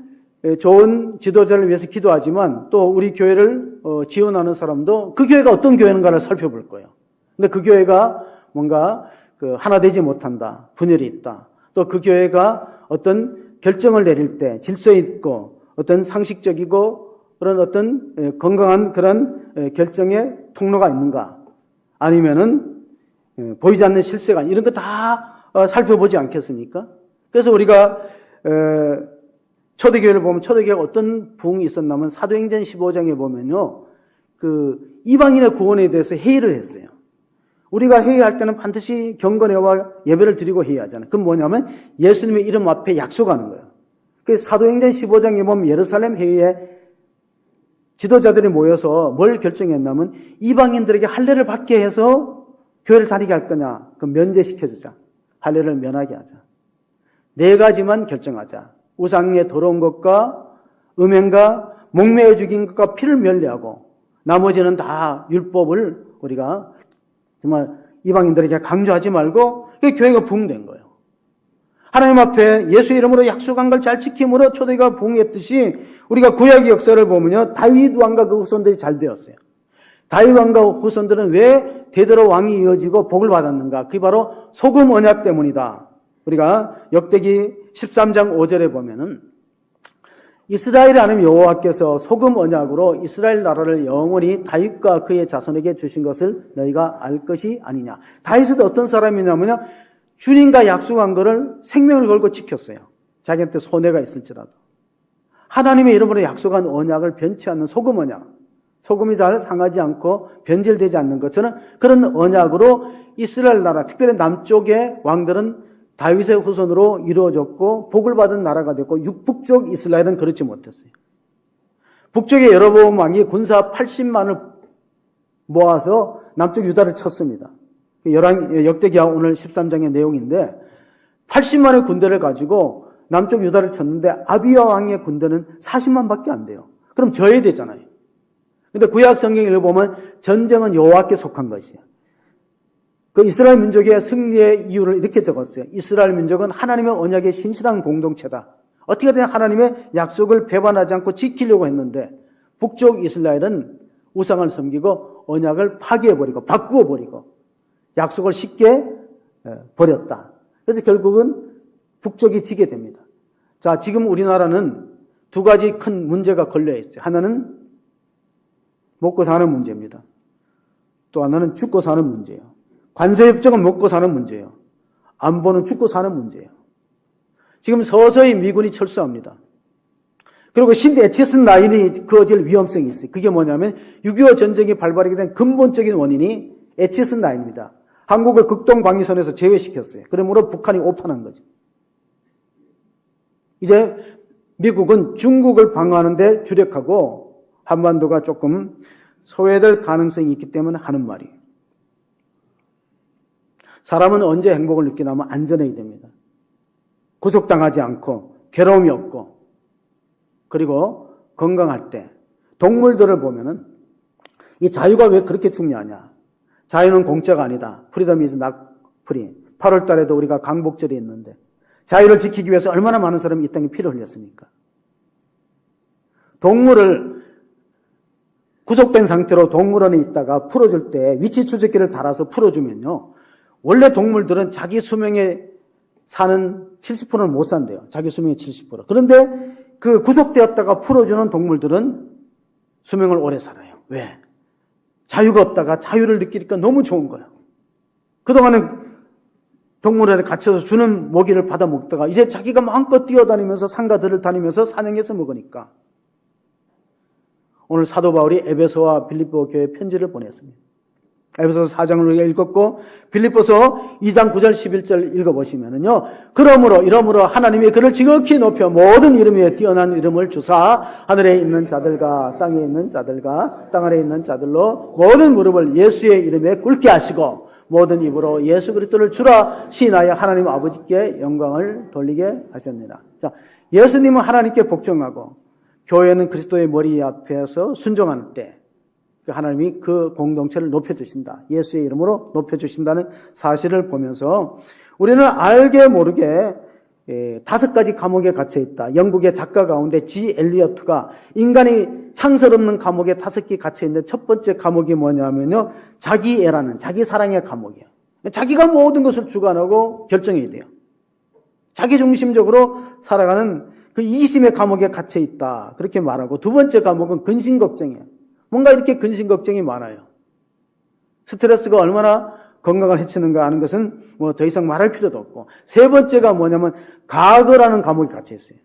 좋은 지도자를 위해서 기도하지만 또 우리 교회를 지원하는 사람도 그 교회가 어떤 교회인가를 살펴볼 거예요. 근데 그 교회가 뭔가 하나 되지 못한다, 분열이 있다. 또 그 교회가 어떤 결정을 내릴 때 질서 있고 어떤 상식적이고 그런 어떤 건강한 그런 결정의 통로가 있는가? 아니면은 보이지 않는 실세가 이런 거 다 살펴보지 않겠습니까? 그래서 우리가 초대교회를 보면 초대교회가 어떤 부흥이 있었냐면 사도행전 15장에 보면요, 그 이방인의 구원에 대해서 회의를 했어요. 우리가 회의할 때는 반드시 경건회와 예배를 드리고 회의하잖아요. 그건 뭐냐면 예수님의 이름 앞에 약속하는 거예요. 그래서 사도행전 15장에 보면 예루살렘 회의에 지도자들이 모여서 뭘 결정했냐면 이방인들에게 할례를 받게 해서 교회를 다니게 할 거냐, 그럼 면제시켜주자. 할례를 면하게 하자. 4가지만 결정하자. 우상의 더러운 것과 음행과 목매어 죽인 것과 피를 면례하고 나머지는 다 율법을 우리가 정말 이방인들에게 강조하지 말고 교회가 부흥된 거예요. 하나님 앞에 예수 이름으로 약속한 걸 잘 지킴으로 초대가 부흥했듯이 우리가 구약의 역사를 보면요, 다윗 왕과 그 후손들이 잘 되었어요. 다윗 왕과 후손들은 왜 대대로 왕이 이어지고 복을 받았는가? 그게 바로 소금 언약 때문이다. 우리가 역대기 13장 5절에 보면은 이스라엘 하나님 여호와께서 소금 언약으로 이스라엘 나라를 영원히 다윗과 그의 자손에게 주신 것을 너희가 알 것이 아니냐. 다윗은 어떤 사람이냐면요, 주님과 약속한 것을 생명을 걸고 지켰어요. 자기한테 손해가 있을지라도. 하나님의 이름으로 약속한 언약을 변치 않는 소금 언약. 소금이 잘 상하지 않고 변질되지 않는 것처럼 그런 언약으로 이스라엘 나라, 특별히 남쪽의 왕들은 다윗의 후손으로 이루어졌고 복을 받은 나라가 됐고 북쪽 이스라엘은 그렇지 못했어요. 북쪽의 여로보암 왕이 군사 80만을 모아서 남쪽 유다를 쳤습니다. 역대기하 오늘 13장의 내용인데 80만의 군대를 가지고 남쪽 유다를 쳤는데 아비야 왕의 군대는 40만밖에 안 돼요. 그럼 져야 되잖아요. 근데 구약 성경을 읽어보면 전쟁은 여호와께 속한 것이에요. 그 이스라엘 민족의 승리의 이유를 이렇게 적었어요. 이스라엘 민족은 하나님의 언약의 신실한 공동체다. 어떻게든 하나님의 약속을 배반하지 않고 지키려고 했는데 북쪽 이스라엘은 우상을 섬기고 언약을 파괴해버리고 바꾸어버리고 약속을 쉽게 버렸다. 그래서 결국은 북쪽이 지게 됩니다. 자, 지금 우리나라는 2가지 큰 문제가 걸려있죠. 하나는 먹고 사는 문제입니다. 또 하나는 죽고 사는 문제예요. 관세협정은 먹고 사는 문제예요. 안보는 죽고 사는 문제예요. 지금 서서히 미군이 철수합니다. 그리고 신대 에치슨 라인이 그어질 위험성이 있어요. 그게 뭐냐면 6.25 전쟁이 발발하게 된 근본적인 원인이 에치슨 라인입니다. 한국을 극동 방위선에서 제외시켰어요. 그러므로 북한이 오판한 거죠. 이제 미국은 중국을 방어하는 데 주력하고 한반도가 조금 소외될 가능성이 있기 때문에 하는 말이에요. 사람은 언제 행복을 느끼냐면 안전해야 됩니다. 구속당하지 않고 괴로움이 없고 그리고 건강할 때 동물들을 보면은 이 자유가 왜 그렇게 중요하냐. 자유는 공짜가 아니다. Freedom is not free. 8월 달에도 우리가 강복절이 있는데 자유를 지키기 위해서 얼마나 많은 사람이 이 땅에 피를 흘렸습니까? 동물을 구속된 상태로 동물원에 있다가 풀어줄 때 위치 추적기를 달아서 풀어주면요. 원래 동물들은 자기 수명에 사는 70%는 못 산대요. 자기 수명의 70%. 그런데 그 구속되었다가 풀어주는 동물들은 수명을 오래 살아요. 왜? 자유가 없다가 자유를 느끼니까 너무 좋은 거예요. 그동안은 동물원에 갇혀서 주는 먹이를 받아 먹다가 이제 자기가 마음껏 뛰어다니면서 상가들을 다니면서 사냥해서 먹으니까 오늘 사도 바울이 에베소와 빌립보 교회에 편지를 보냈습니다. 에베소서 4장을 우리가 읽었고 빌립보서 2장 9절 11절 읽어보시면은요. 이러므로 하나님이 그를 지극히 높여 모든 이름 위에 뛰어난 이름을 주사 하늘에 있는 자들과 땅에 있는 자들과 땅 아래에 있는 자들로 모든 무릎을 예수의 이름에 꿇게 하시고 모든 입으로 예수 그리스도를 주라 시인하여 하나님 아버지께 영광을 돌리게 하셨느니라. 자, 예수님은 하나님께 복종하고 교회는 그리스도의 머리 앞에서 순종하는 때 하나님이 그 공동체를 높여주신다. 예수의 이름으로 높여주신다는 사실을 보면서 우리는 알게 모르게 5가지 감옥에 갇혀있다. 영국의 작가 가운데 G. 엘리어트가 인간이 창설 없는 감옥에 5개 갇혀있는데 첫 번째 감옥이 뭐냐면요. 자기애라는 자기 사랑의 감옥이에요. 자기가 모든 것을 주관하고 결정해야 돼요. 자기 중심적으로 살아가는 그 이기심의 감옥에 갇혀있다. 그렇게 말하고 두 번째 감옥은 근심 걱정이에요. 뭔가 이렇게 근심 걱정이 많아요. 스트레스가 얼마나 건강을 해치는가 하는 것은 뭐 더 이상 말할 필요도 없고 세 번째가 뭐냐면 과거라는 감옥에 갇혀 있어요.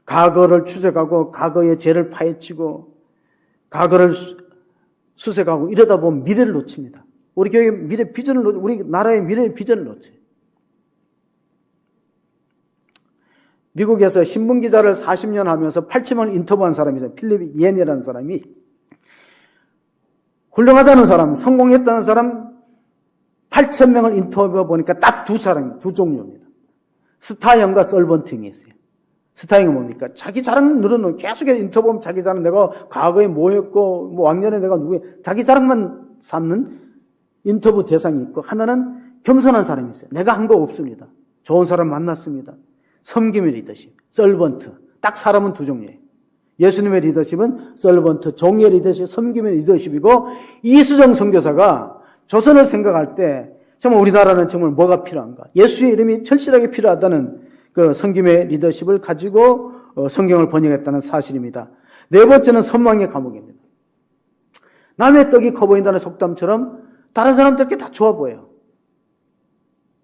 과거를 추적하고 과거의 죄를 파헤치고 과거를 수색하고 이러다 보면 미래를 놓칩니다. 우리 교회의 미래 비전을 우리 나라의 미래의 비전을 놓쳐요. 미국에서 신문기자를 40년 하면서 8천명을 인터뷰한 사람이 있어요. 필립 옌이라는 사람이 훌륭하다는 사람, 성공했다는 사람 8,000명을 인터뷰해 보니까 딱 두 종류입니다. 스타형과 썰번팅이 있어요. 스타형은 뭡니까? 자기 자랑 늘어놓은 계속해서 인터뷰하면 자기 자랑 내가 과거에 뭐 했고 뭐 왕년에 내가 누구에 자기 자랑만 삼는 인터뷰 대상이 있고 하나는 겸손한 사람이 있어요. 내가 한 거 없습니다. 좋은 사람 만났습니다. 섬김의 리더십, 썰번트. 딱 사람은 두 종류예요. 예수님의 리더십은 썰번트, 종의 리더십, 섬김의 리더십이고 이수정 선교사가 조선을 생각할 때 정말 우리나라는 정말 뭐가 필요한가? 예수의 이름이 절실하게 필요하다는 그 섬김의 리더십을 가지고 성경을 번역했다는 사실입니다. 네 번째는 선망의 감옥입니다. 남의 떡이 커 보인다는 속담처럼 다른 사람들께 다 좋아 보여요.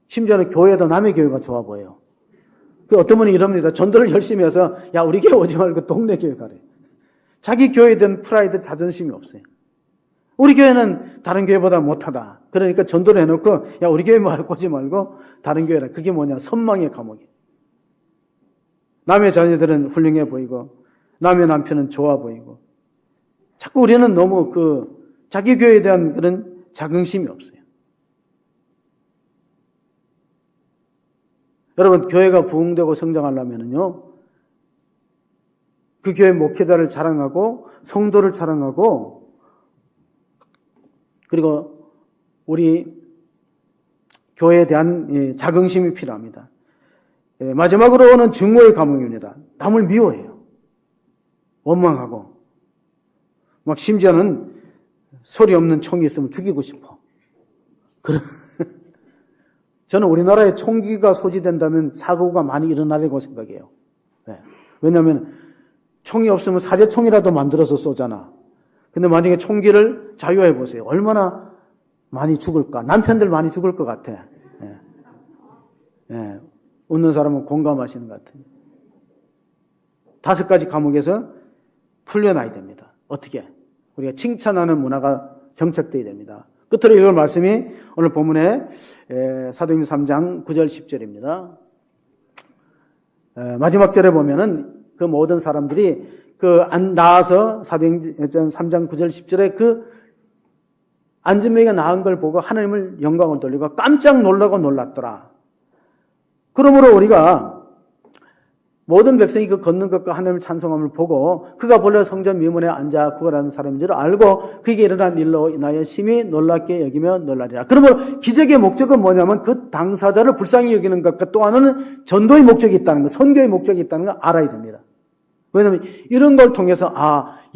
심지어는 교회도 남의 교회가 좋아 보여요. 어떤 분이 이럽니다. 전도를 열심히 해서 야 우리 교회 오지 말고 동네 교회 가래. 자기 교회에 대한 프라이드 자존심이 없어요. 우리 교회는 다른 교회보다 못하다. 그러니까 전도를 해놓고 야 우리 교회 오지 말고 다른 교회라. 그게 뭐냐? 선망의 감옥이에요. 남의 자녀들은 훌륭해 보이고 남의 남편은 좋아 보이고 자꾸 우리는 너무 자기 교회에 대한 그런 자긍심이 없어요. 여러분 교회가 부흥되고 성장하려면요 그 교회 목회자를 자랑하고 성도를 자랑하고 그리고 우리 교회에 대한 자긍심이 필요합니다. 마지막으로는 증오의 감옥입니다. 남을 미워해요. 원망하고 막 심지어는 소리 없는 총이 있으면 죽이고 싶어. 저는 우리나라에 총기가 소지된다면 사고가 많이 일어나려고 생각해요. 네. 왜냐하면 총이 없으면 사제총이라도 만들어서 쏘잖아. 근데 만약에 총기를 자유화해 보세요. 얼마나 많이 죽을까? 남편들 많이 죽을 것 같아. 네. 네. 웃는 사람은 공감하시는 것 같아요. 5가지 감옥에서 풀려나야 됩니다. 어떻게? 우리가 칭찬하는 문화가 정착되어야 됩니다. 끝으로 읽을 말씀이 오늘 본문의 사도행전 3장 9절 10절입니다. 마지막 절에 보면은 그 모든 사람들이 나와서 사도행전 3장 9절 10절에 안전명이가 나은 걸 보고 하나님을 영광을 돌리고 깜짝 놀랐더라. 그러므로 우리가 모든 백성이 걷는 것과 하나님을 찬송함을 보고 그가 본래 성전 미문에 앉아 구걸하는 사람인 줄 알고 그에게 일어난 일로 인하여 심히 놀랍게 여기며 놀라리라. 그러므로 기적의 목적은 뭐냐면 그 당사자를 불쌍히 여기는 것과 또 하나는 전도의 목적이 있다는 것, 선교의 목적이 있다는 걸 알아야 됩니다. 왜냐하면 이런 걸 통해서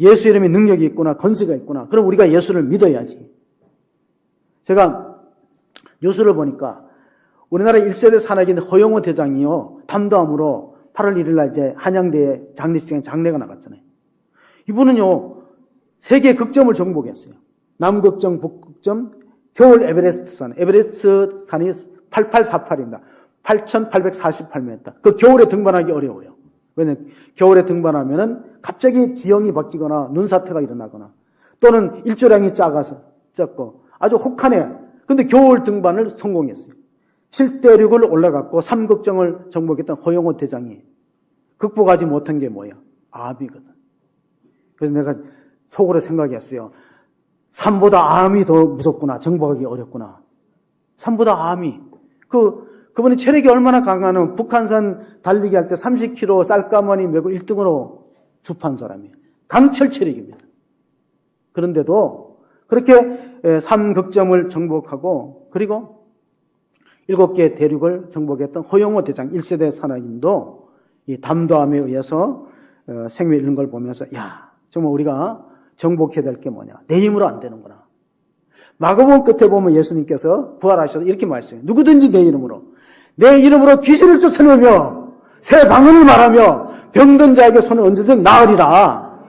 예수 이름에 능력이 있구나, 건세가 있구나. 그럼 우리가 예수를 믿어야지. 제가 뉴스를 보니까 우리나라 1세대 산악인 허영호 대장이요, 담담으로 8월 1일 날 이제 한양대에 장례식장에 장례가 나갔잖아요. 이분은요, 세계 극점을 정복했어요. 남극점, 북극점, 겨울 에베레스트 산이 8848입니다. 8848m. 그 겨울에 등반하기 어려워요. 왜냐면 겨울에 등반하면은 갑자기 지형이 바뀌거나 눈사태가 일어나거나 또는 일조량이 작고 아주 혹하네. 근데 겨울 등반을 성공했어요. 7대륙을 올라갔고 3극정을 정복했던 허영호 대장이 극복하지 못한 게 뭐야? 암이거든. 그래서 내가 속으로 생각했어요. 산보다 암이 더 무섭구나. 정복하기 어렵구나. 산보다 암이. 그분이 체력이 얼마나 강하냐면 북한산 달리기 할 때 30kg 쌀가마니 메고 1등으로 주판 사람이에요. 강철 체력입니다. 그런데도 그렇게 3극점을 정복하고 그리고 7개의 대륙을 정복했던 허영호 대장 1세대 산악인도 이 담담에 의해서 생명을 잃는 걸 보면서 정말 우리가 정복해야 될 게 뭐냐. 내 힘으로 안 되는구나. 마가복음 끝에 보면 예수님께서 부활하셔서 이렇게 말했어요. 누구든지 내 이름으로 귀신을 쫓아내며 새 방언을 말하며 병든 자에게 손을 얹어서 나으리라.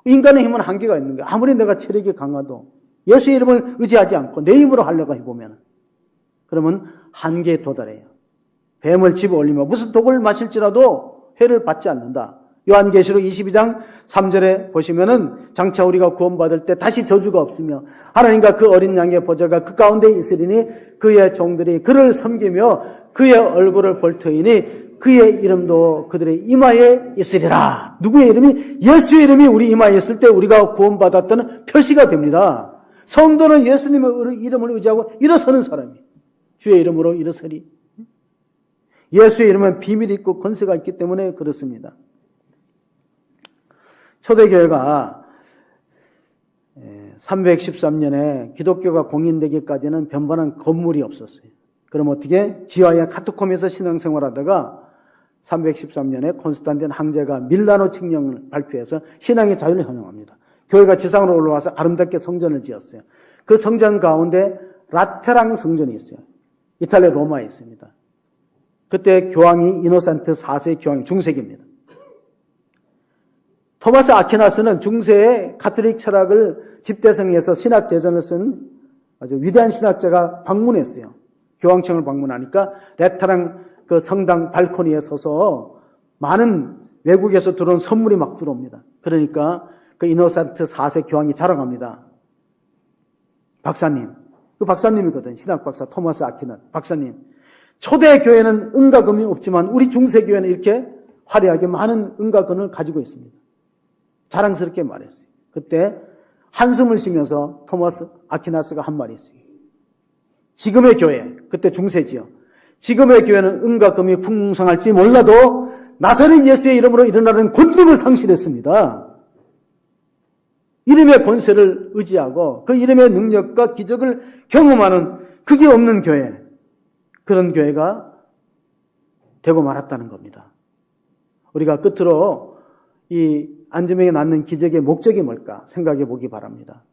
인간의 힘은 한계가 있는 거예요. 아무리 내가 체력이 강하도 예수의 이름을 의지하지 않고 내 힘으로 하려고 해보면 그러면 한계에 도달해요. 뱀을 집어 올리며 무슨 독을 마실지라도 해를 받지 않는다. 요한계시록 22장 3절에 보시면은 장차 우리가 구원받을 때 다시 저주가 없으며 하나님과 그 어린 양의 보좌가 그 가운데 있으리니 그의 종들이 그를 섬기며 그의 얼굴을 볼 터이니 그의 이름도 그들의 이마에 있으리라. 누구의 이름이? 예수의 이름이 우리 이마에 있을 때 우리가 구원받았다는 표시가 됩니다. 성도는 예수님의 이름을 의지하고 일어서는 사람이에요. 주의 이름으로 일어서리. 예수의 이름은 비밀이 있고 권세가 있기 때문에 그렇습니다. 초대교회가 313년에 기독교가 공인되기까지는 변변한 건물이 없었어요. 그럼 어떻게? 지하의 카타콤에서 신앙생활하다가 313년에 콘스탄틴 황제가 밀라노 칙령을 발표해서 신앙의 자유를 헌영합니다. 교회가 지상으로 올라와서 아름답게 성전을 지었어요. 그 성전 가운데 라테랑 성전이 있어요. 이탈리아 로마에 있습니다. 그때 교황이 이노산트 4세 교황이 중세기입니다. 토마스 아퀴나스는 중세의 가톨릭 철학을 집대성에서 신학 대전을 쓴 아주 위대한 신학자가 방문했어요. 교황청을 방문하니까 라테랑 그 성당 발코니에 서서 많은 외국에서 들어온 선물이 막 들어옵니다. 그러니까 그 이노산트 4세 교황이 자랑합니다. 박사님, 그 박사님이거든. 신학 박사 토마스 아퀴나 박사님. 초대 교회는 은과 금이 없지만 우리 중세 교회는 이렇게 화려하게 많은 은과 금을 가지고 있습니다. 자랑스럽게 말했어요. 그때 한숨을 쉬면서 토마스 아퀴나스가 한 말이 있어요. 지금의 교회, 그때 중세지요. 지금의 교회는 은과 금이 풍성할지 몰라도 나사렛 예수의 이름으로 일어나는 권능을 상실했습니다. 이름의 권세를 의지하고 그 이름의 능력과 기적을 경험하는 그게 없는 교회, 그런 교회가 되고 말았다는 겁니다. 우리가 끝으로 이 안지명에 낳는 기적의 목적이 뭘까 생각해 보기 바랍니다.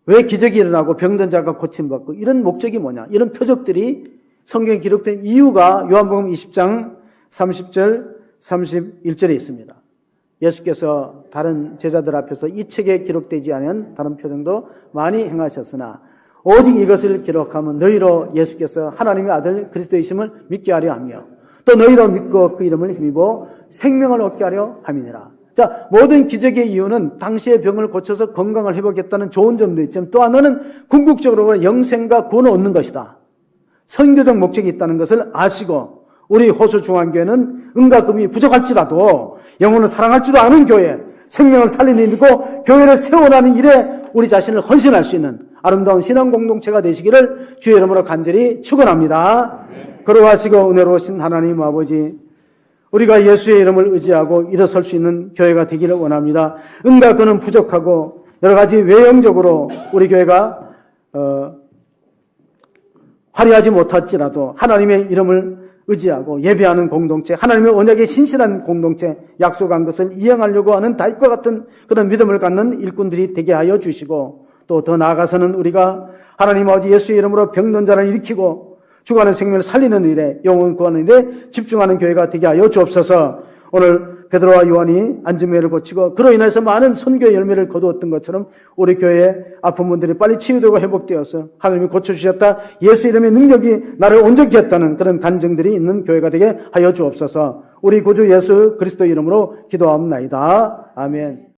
왜 기적이 일어나고 병든 자가 고침받고 이런 목적이 뭐냐, 이런 표적들이 성경에 기록된 이유가 요한복음 20장 30절 31절에 있습니다. 예수께서 다른 제자들 앞에서 이 책에 기록되지 않은 다른 표정도 많이 행하셨으나 오직 이것을 기록하면 너희로 예수께서 하나님의 아들 그리스도이심을 믿게 하려 하며 또 너희로 믿고 그 이름을 힘입어 생명을 얻게 하려 함이니라. 자, 모든 기적의 이유는 당시의 병을 고쳐서 건강을 회복했다는 좋은 점도 있지만 또 하나는 궁극적으로 영생과 구원을 얻는 것이다. 선교적 목적이 있다는 것을 아시고 우리 호수중앙교회는 은과 금이 부족할지라도 영혼을 사랑할 줄 아는 교회, 생명을 살리는 일이고 교회를 세워나가는 일에 우리 자신을 헌신할 수 있는 아름다운 신앙 공동체가 되시기를 주의 이름으로 간절히 축원합니다. 그러하시고 은혜로우신 하나님 아버지, 우리가 예수의 이름을 의지하고 일어설 수 있는 교회가 되기를 원합니다. 은과 금은 부족하고 여러 가지 외형적으로 우리 교회가 화려하지 못할지라도 하나님의 이름을 의지하고 예배하는 공동체, 하나님의 언약에 신실한 공동체, 약속한 것을 이행하려고 하는 다윗과 같은 그런 믿음을 갖는 일꾼들이 되게 하여 주시고, 또 더 나아가서는 우리가 하나님 아버지 예수의 이름으로 병든 자를 일으키고 죽어가는 생명을 살리는 일에, 영혼 구하는 일에 집중하는 교회가 되게 하여 주옵소서. 오늘 베드로와 요한이 안진매를 고치고 그로 인해서 많은 선교 열매를 거두었던 것처럼 우리 교회의 아픈 분들이 빨리 치유되고 회복되어서 하나님이 고쳐주셨다, 예수 이름의 능력이 나를 온전케 했다는 그런 간증들이 있는 교회가 되게 하여 주옵소서. 우리 구주 예수 그리스도 이름으로 기도하옵나이다. 아멘.